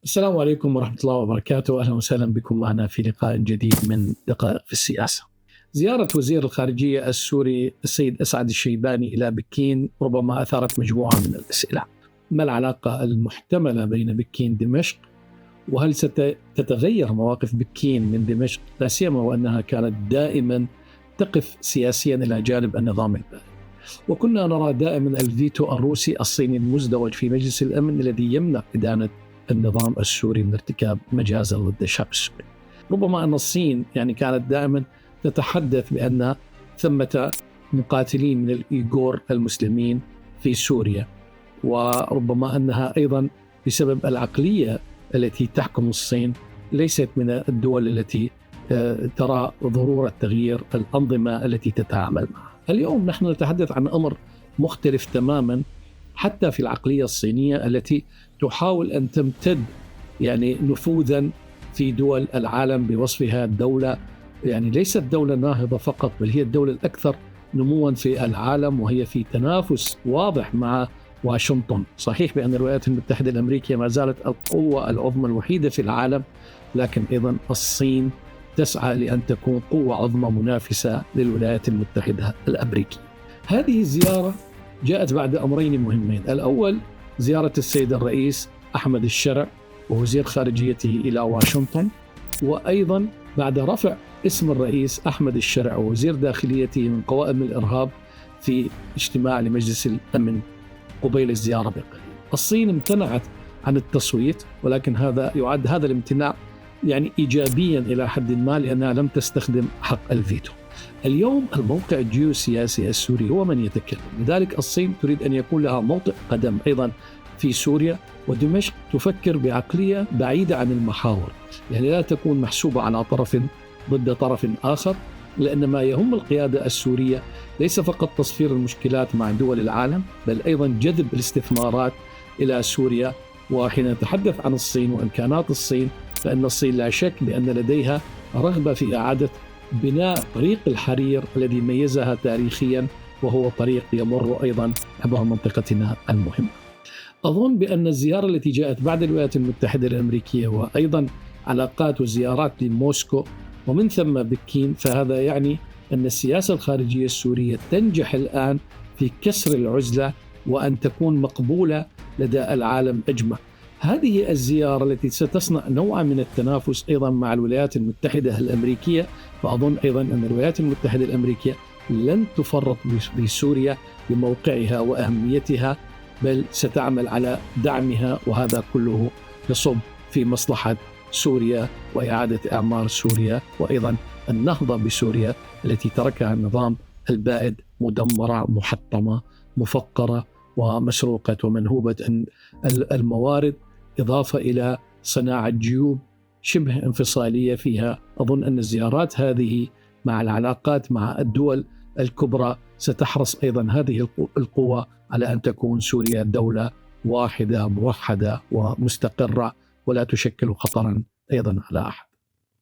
السلام عليكم ورحمة الله وبركاته. أهلا وسهلا بكم معنا في لقاء جديد من دقائق في السياسة. زيارة وزير الخارجية السوري السيد أسعد الشيباني إلى بكين ربما أثارت مجموعة من الأسئلة. ما العلاقة المحتملة بين بكين ودمشق؟ وهل ستتغير مواقف بكين من دمشق، لا سيما وأنها كانت دائما تقف سياسيا إلى جانب النظام البائد؟ وكنا نرى دائما الفيتو الروسي الصيني المزدوج في مجلس الأمن الذي يمنع إدانة النظام السوري من ارتكاب مجازر ضد الشعب السوري. ربما أن الصين كانت دائما تتحدث بأن ثمة مقاتلين من الإيغور المسلمين في سوريا، وربما أنها أيضا بسبب العقلية التي تحكم الصين ليست من الدول التي ترى ضرورة تغيير الأنظمة التي تتعامل معها. اليوم نحن نتحدث عن أمر مختلف تماما، حتى في العقلية الصينية التي تحاول أن تمتد نفوذا في دول العالم بوصفها الدولة ليست دولة ناهضة فقط، بل هي الدولة الأكثر نموا في العالم، وهي في تنافس واضح مع واشنطن. صحيح بأن الولايات المتحدة الأمريكية ما زالت القوة العظمى الوحيدة في العالم، لكن أيضا الصين تسعى لأن تكون قوة عظمى منافسة للولايات المتحدة الأمريكية. هذه الزيارة جاءت بعد أمرين مهمين. الأول زيارة السيد الرئيس أحمد الشرع ووزير خارجيته إلى واشنطن، وأيضا بعد رفع اسم الرئيس أحمد الشرع ووزير داخليته من قوائم الإرهاب في اجتماع لمجلس الأمن قبيل الزيارة بقليل. الصين امتنعت عن التصويت، ولكن يعد هذا الامتناع إيجابيا إلى حد ما، لأنها لم تستخدم حق الفيتو. اليوم الموقع الجيوسياسي السوري هو من يتكلم، لذلك الصين تريد أن يكون لها موطئ قدم أيضا في سوريا، ودمشق تفكر بعقلية بعيدة عن المحاور، لا تكون محسوبة على طرف ضد طرف آخر، لأن ما يهم القيادة السورية ليس فقط تصفير المشكلات مع دول العالم، بل أيضا جذب الاستثمارات إلى سوريا. وحين نتحدث عن الصين وإمكانات الصين، فإن الصين لا شك بأن لديها رغبة في إعادة بناء طريق الحرير الذي ميزها تاريخيا، وهو طريق يمر أيضا عبر منطقتنا المهمة. أظن بأن الزيارة التي جاءت بعد الولايات المتحدة الأمريكية، وأيضا علاقات وزيارات لموسكو ومن ثم بكين، فهذا يعني أن السياسة الخارجية السورية تنجح الآن في كسر العزلة وأن تكون مقبولة لدى العالم أجمع. هذه الزيارة التي ستصنع نوعا من التنافس أيضا مع الولايات المتحدة الأمريكية، فأظن أيضا أن الولايات المتحدة الأمريكية لن تفرط بسوريا بموقعها وأهميتها، بل ستعمل على دعمها، وهذا كله يصب في مصلحة سوريا وإعادة إعمار سوريا، وأيضا النهضة بسوريا التي تركها النظام البائد مدمرة محطمة مفقرة ومسروقة ومنهوبة الموارد، إضافة إلى صناعة جيوب شبه انفصالية فيها. أظن أن الزيارات هذه مع العلاقات مع الدول الكبرى ستحرص أيضا هذه القوة على أن تكون سوريا دولة واحدة موحدة ومستقرة، ولا تشكل خطرا أيضا على أحد.